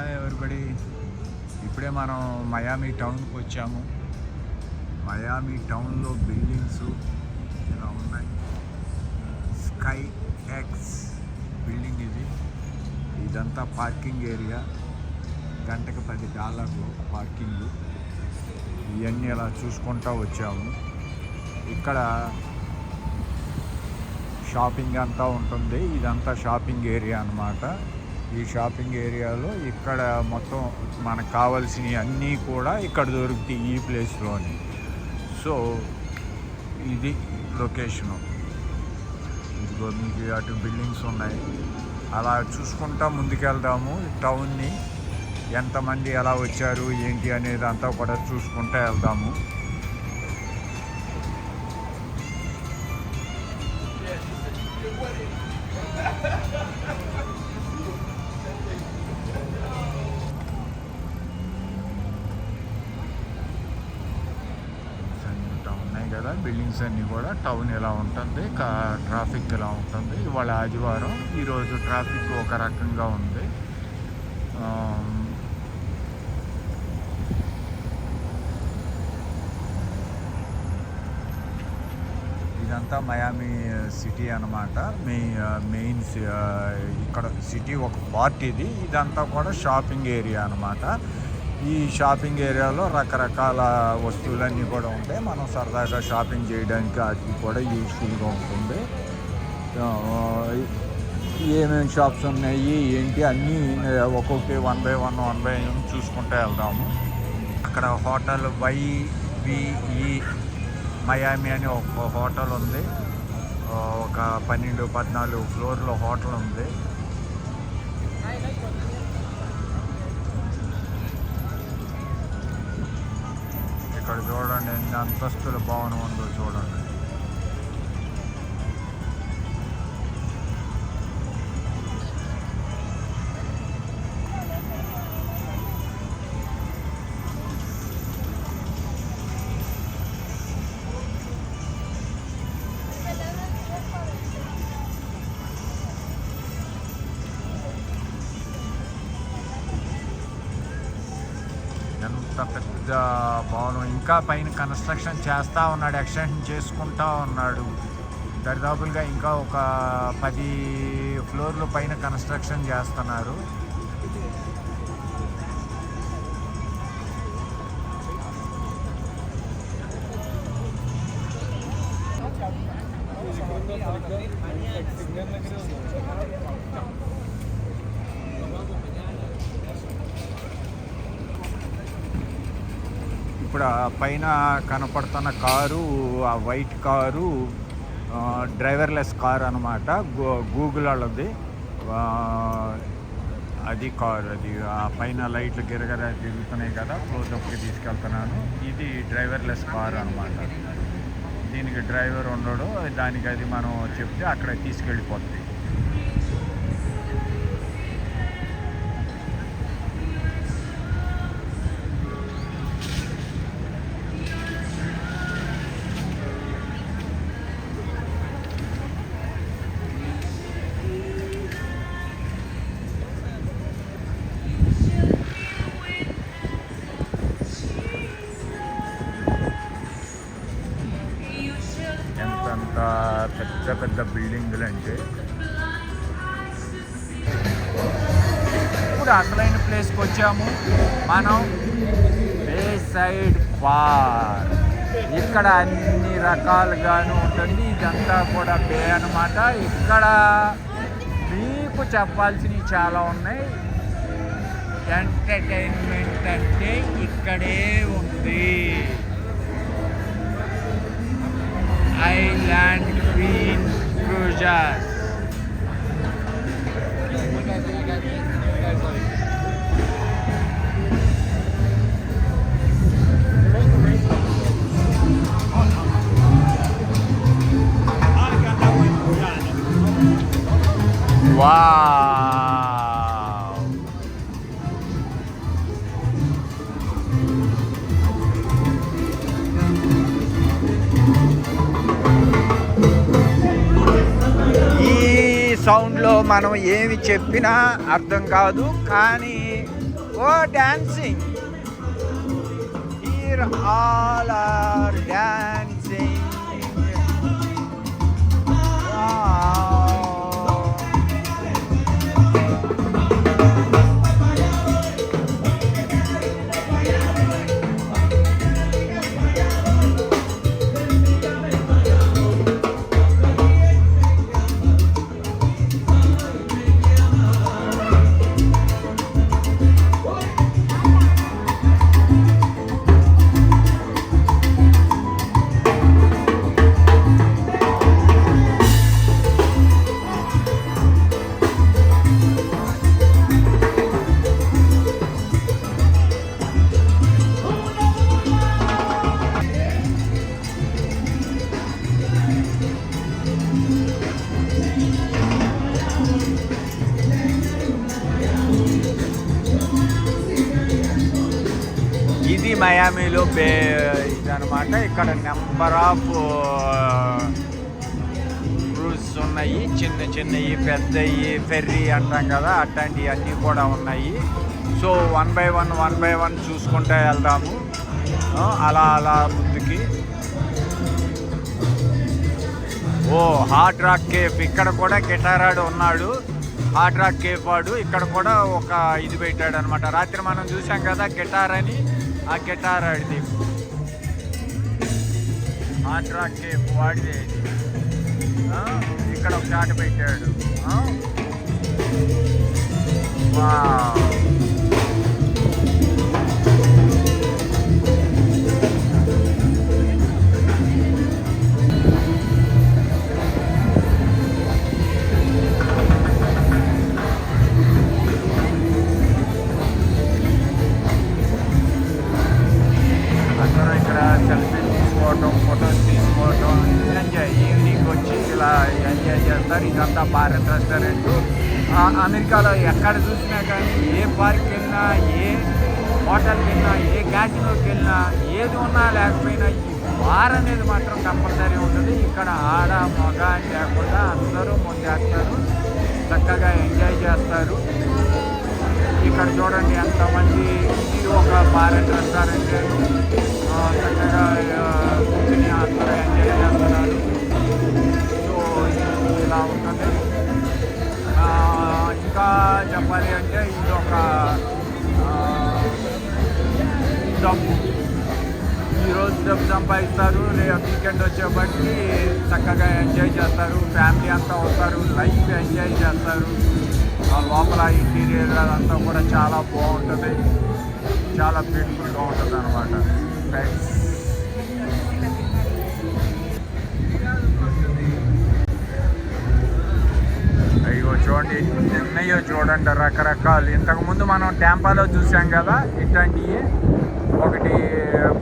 Hi everybody. ఇప్పుడే మనం మయామి టౌన్కి వచ్చాము. మయామి టౌన్లో బిల్డింగ్స్ ఇలా ఉన్నాయి. స్కై ఎక్స్ బిల్డింగ్ ఇది. ఇదంతా పార్కింగ్ ఏరియా. గంటకు $10 పార్కింగ్. ఇవన్నీ అలా చూసుకుంటూ వచ్చాము. ఇక్కడ షాపింగ్ అంతా ఉంటుంది. ఇదంతా షాపింగ్ ఏరియా అన్నమాట. ఈ షాపింగ్ ఏరియాలో ఇక్కడ మొత్తం మనకు కావాల్సినవి అన్నీ కూడా ఇక్కడ దొరుకుతాయి ఈ ప్లేస్లోని. సో ఇది లొకేషను. ఇదిగో మీకు అటు బిల్డింగ్స్ ఉన్నాయి. అలా చూసుకుంటా ముందుకెళ్దాము. టౌన్ని ఎంతమంది ఎలా వచ్చారు ఏంటి అనేది అంతా కూడా చూసుకుంటూ వెళ్దాము. కదా బిల్డింగ్స్ అన్నీ కూడా. టౌన్ ఎలా ఉంటుంది, ట్రాఫిక్ ఎలా ఉంటుంది. ఇవాళ ఆదివారం, ఈరోజు ట్రాఫిక్ ఒక రకంగా ఉంది. ఇదంతా మయామి సిటీ అన్నమాట. మెయిన్ ఇక్కడ సిటీ ఒక పార్ట్ ఇది. ఇదంతా కూడా షాపింగ్ ఏరియా అన్నమాట. ఈ షాపింగ్ ఏరియాలో రకరకాల వస్తువులన్నీ కూడా ఉంటాయి. మనం సరదాగా షాపింగ్ చేయడానికి వాటికి కూడా యూజ్ఫుల్గా ఉంటుంది. ఏమేమి షాప్స్ ఉన్నాయి ఏంటి అన్నీ ఒక్కొక్కటి 1 by 1 చూసుకుంటూ వెళ్దాము. అక్కడ హోటల్ YVE మయామి అని ఒక హోటల్ ఉంది. ఒక 12-14 ఫ్లోర్లో హోటల్ ఉంది. ఇక్కడ చూడండి ఎన్ని అంతస్తుల భవనం ఉందో చూడండి. ఎంత పెద్ద భవనం. ఇంకా పైన కన్స్ట్రక్షన్ చేస్తూ ఉన్నాడు, ఎక్స్టెన్షన్ చేసుకుంటూ ఉన్నాడు. దరిదాపులుగా ఇంకా ఒక 10 ఫ్లోర్లు పైన కన్స్ట్రక్షన్ చేస్తున్నారు. ఇప్పుడు పైన కనపడుతున్న కారు, ఆ వైట్ కారు డ్రైవర్లెస్ కార్ అనమాట. గూగుల్ వాళ్ళది అది కారు. అది ఆ పైన లైట్లు గిరగర తిరుగుతున్నాయి కదా, క్లోజప్కి తీసుకెళ్తున్నాను. ఇది డ్రైవర్లెస్ కార్ అనమాట. దీనికి డ్రైవర్ ఉండడు. దానికి అది మనం చెప్తే అక్కడ తీసుకెళ్ళిపోతుంది. పెద్ద పెద్ద బిల్డింగులు అంటే. ఇప్పుడు అసలైన ప్లేస్కి వచ్చాము మనం. బే సైడ్ పార్క్. ఇక్కడ అన్ని రకాలుగాను ఉంటుంది. ఇదంతా కూడా బే అన్నమాట. ఇక్కడ మీకు చెప్పాల్సినవి చాలా ఉన్నాయి. ఎంటర్టైన్మెంట్ అంటే ఇక్కడే ఉంది. Island queen cruisers. వావ్. సౌండ్లో మనం ఏమి చెప్పినా అర్థం కాదు, కానీ Oh, dancing. Here all are dancing. Wow. ఇది మయామిలో ఇదనమాట. ఇక్కడ నెంబర్ ఆఫ్ క్రూజెస్ ఉన్నాయి, చిన్న చిన్నవి పెద్దవి ఫెర్రీ అంటాం కదా, అట్లాంటివి అన్నీ కూడా ఉన్నాయి. సో వన్ బై వన్ చూసుకుంటూ వెళ్దాము అలా ముందుకి. ఓ హార్డ్ రాక్ కేఫ్, ఇక్కడ కూడా గిటారాడు ఉన్నాడు. హార్డ్ రాక్ కేఫ్ వాడు ఇక్కడ కూడా ఒక ఇది పెట్టాడు అనమాట. రాత్రి మనం చూసాం కదా గిటార్ అని, ఆ గిటార్ ఆడిది హార్డ్ రాక్ కేఫ్ వాడిదే. ఇక్కడ ఒక చాట పెట్టాడు. ఫొటోస్ తీసుకోవటం, ఎంజాయ్. ఈవినింగ్ వచ్చి ఇలా ఎంజాయ్ చేస్తారు. ఇదంతా భారత్ రెస్టారెంట్. అమెరికాలో ఎక్కడ చూసినా కానీ, ఏ పార్క్ వెళ్ళినా, ఏ హోటల్కి వెళ్ళినా, ఏ క్యాసినోకి వెళ్ళినా, ఏది ఉన్నా లేకపోయినా ఈ బార్ అనేది మాత్రం కంపల్సరీ ఉంటుంది. ఇక్కడ ఆడ మగ అని లేకుండా అందరూ ముందేస్తారు, చక్కగా ఎంజాయ్ చేస్తారు. ఇక్కడ చూడండి ఎంతమంది. ఇది ఒక భారత్ రెస్టారెంట్. చక్కగా కూర్చుని అందరూ ఎంజాయ్ చేస్తున్నారు. సో ఇలా ఉంటుంది. ఇంకా చెప్పాలి అంటే ఇది ఒక డబ్బు. ఈరోజు డబ్బు సంపాదిస్తారు, రేపు వీకెండ్ వచ్చేప్పటికి చక్కగా ఎంజాయ్ చేస్తారు. ఫ్యామిలీ అంతా వస్తారు, లైఫ్ ఎంజాయ్ చేస్తారు. లోపల ఇంటీరియర్ అదంతా కూడా చాలా బాగుంటుంది, చాలా బ్యూటిఫుల్గా ఉంటుంది అనమాట. అయ్యో చూడండి ఎన్నయ్యో చూడండి, రకరకాలు. ఇంతకుముందు మనం టెంపాలో చూసాం కదా ఇట్లాంటివి. ఒకటి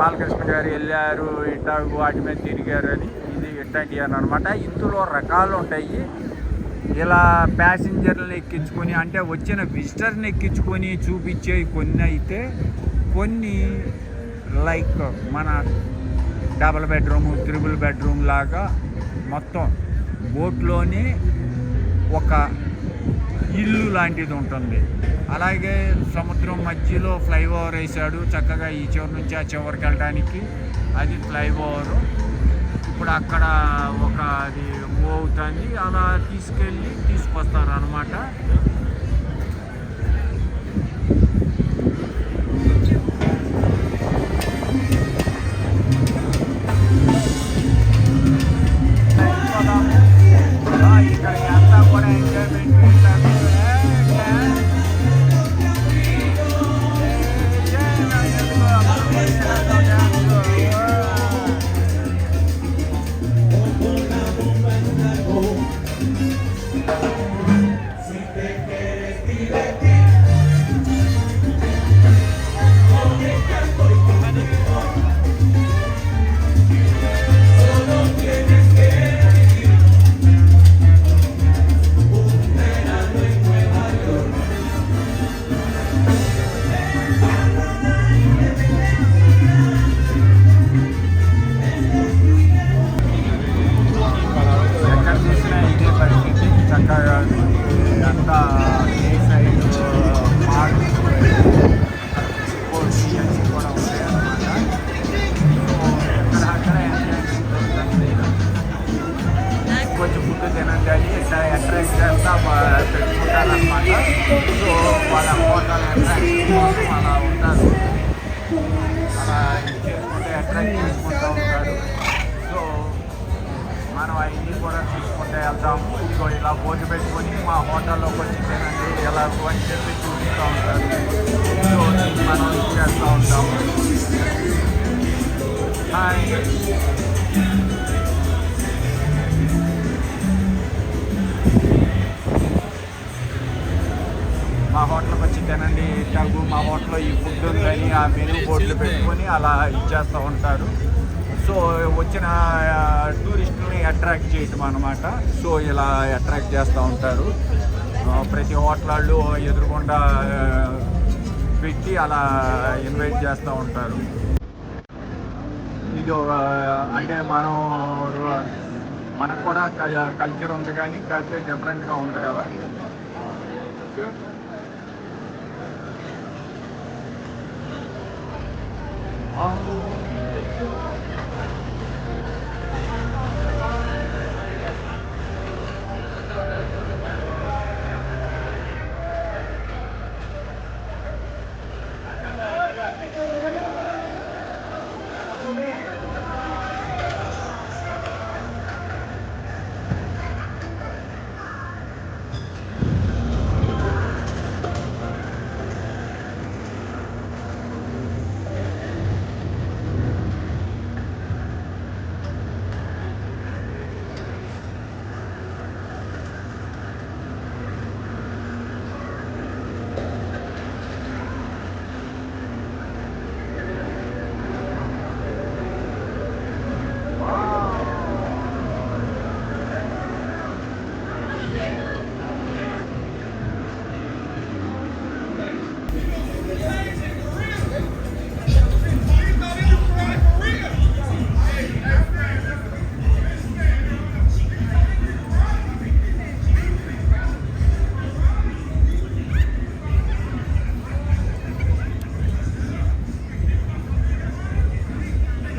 బాలకృష్ణ గారు వెళ్ళారు ఇట్లా వాటి మీద తిరిగారు అని. ఇది ఇట్లాంటివి అని అనమాట. ఇందులో రకాలు ఉంటాయి. ఇలా ప్యాసింజర్లను ఎక్కించుకొని, అంటే వచ్చిన విజిటర్ని ఎక్కించుకొని చూపించేవి కొన్ని అయితే, కొన్ని లైక్ మన డబుల్ బెడ్రూమ్, త్రిబుల్ బెడ్రూమ్ లాగా మొత్తం బోట్లోనే ఒక ఇల్లు లాంటిది ఉంటుంది. అలాగే సముద్రం మధ్యలో ఫ్లైఓవర్ వేసాడు చక్కగా, ఈ చివరి నుంచి ఆ చివరికి వెళ్ళడానికి. అది ఫ్లైఓవరు. ఇప్పుడు అక్కడ ఒక అది మూవ్ అవుతుంది, అలా తీసుకొస్తారు అన్నమాట. ఇక్కడ అంతా కూడా ఎంజాయ్మెంట్. చక్కగా ఇదే పరిస్థితి. చక్కగా అంతా ఏ సైడ్ అట్రాక్ట్ చేస్తా పెట్టుకుంటారనమాట. సో వాళ్ళ హోటల్ అట్రాక్షన్ కోసం అలా ఉంటారు, అలా ఇది చేసుకుంటే అట్రాక్ట్ చేసుకుంటూ ఉంటారు. సో మనం అవన్నీ కూడా చూసుకుంటూ వెళ్తాము. ఇదిగో ఇలా బోర్డు పెట్టుకొని మా హోటల్లోకి వచ్చి తినండి ఎలాగో అని చెప్పి చూపిస్తూ ఉంటారు. సో దీన్ని మనం చేస్తూ ఉంటాము. హాయ్, మా హోటల్కి వచ్చి తినండి తగు, మా హోటల్లో ఈ ఫుడ్ ఉందని ఆ మెనూ బోర్డులు పెట్టుకొని అలా ఇచ్చేస్తూ ఉంటారు. సో వచ్చిన టూరిస్టులని అట్రాక్ట్ చేయటం అన్నమాట. సో ఇలా అట్రాక్ట్ చేస్తూ ఉంటారు. ప్రతి హోటల్ వాళ్ళు ఎదురుగుండా పెట్టి అలా ఇన్వైట్ చేస్తూ ఉంటారు. ఇది అంటే మనకు కూడా కల్చర్ ఉంది, కానీ కల్చర్ డిఫరెంట్గా ఉంది కదా.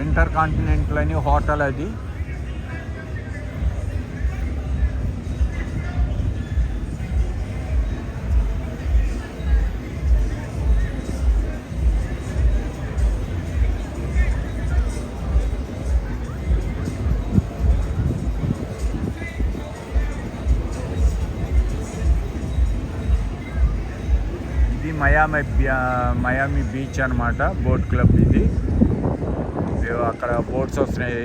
ఇంటర్ కాంటినెంటల్ అని హోటల్ అది. ఇది మయామి బీచ్ అనమాట, బోట్ క్లబ్ ఇది. అక్కడ బోట్స్ వస్తున్నాయి.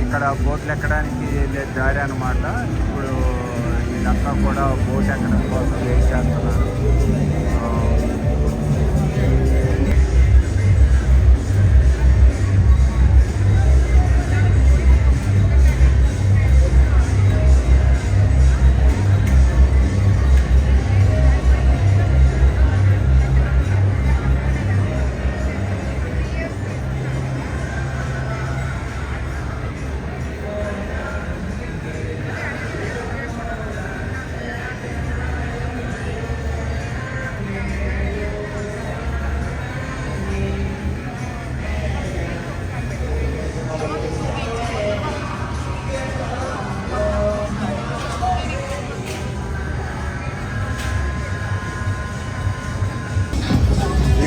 ఇక్కడ బోట్లు ఎక్కడానికి వెళ్ళే దారి అనమాట. ఇప్పుడు వీళ్ళంతా కూడా బోట్ ఎక్కడం కోసం వెయిట్ చేస్తున్నారు.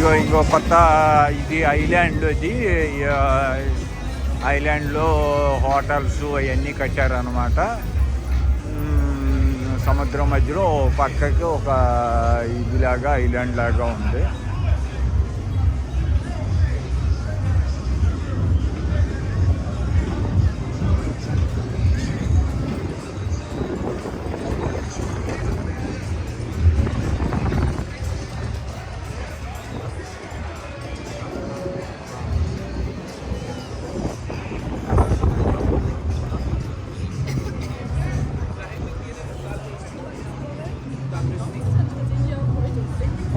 ఇదిగో ఇంకో కొత్త ఇది ఐలాండ్. ఇది ఐలాండ్లో హోటల్స్ అవన్నీ కట్టారనమాట. సముద్రం మధ్యలో పక్కకి ఒక ఇదిలాగా ఐలాండ్ లాగా ఉంది.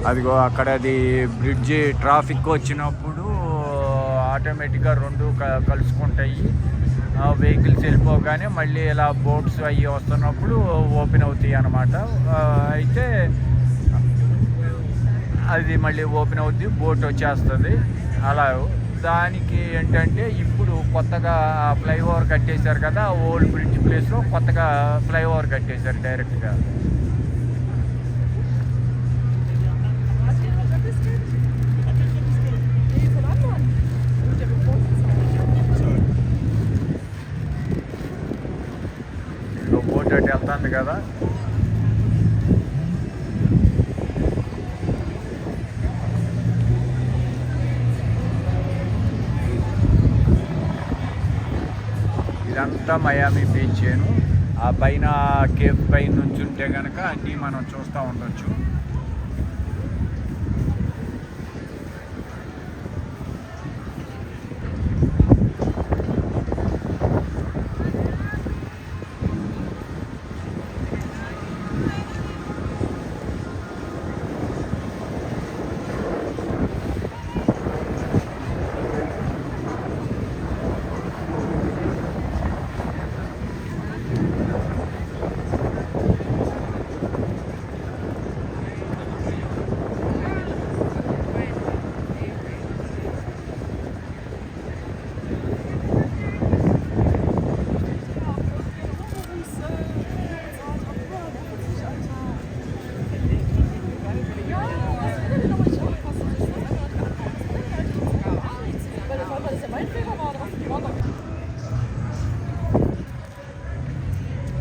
అదిగో అక్కడ అది బ్రిడ్జి ట్రాఫిక్ వచ్చినప్పుడు ఆటోమేటిక్గా రెండు కలుసుకుంటాయి. వెహికల్స్ వెళ్ళిపోగానే మళ్ళీ ఇలా బోట్స్ అవి వస్తున్నప్పుడు ఓపెన్ అవుతాయి అన్నమాట. అయితే అది మళ్ళీ ఓపెన్ అవుద్ది, బోట్ వచ్చేస్తుంది. అలా దానికి ఏంటంటే ఇప్పుడు కొత్తగా ఫ్లైఓవర్ కట్టేశారు కదా, ఓల్డ్ బ్రిడ్జ్ ప్లేస్లో కొత్తగా ఫ్లైఓవర్ కట్టేశారు డైరెక్ట్గా. బోట్ అటు వెళ్తుంది కదా. ఇదంతా మయామి బీచ్. ఆ పైన కేఫ్ పైన నుంచి ఉంటే కనుక అన్నీ మనం చూస్తూ ఉండొచ్చు.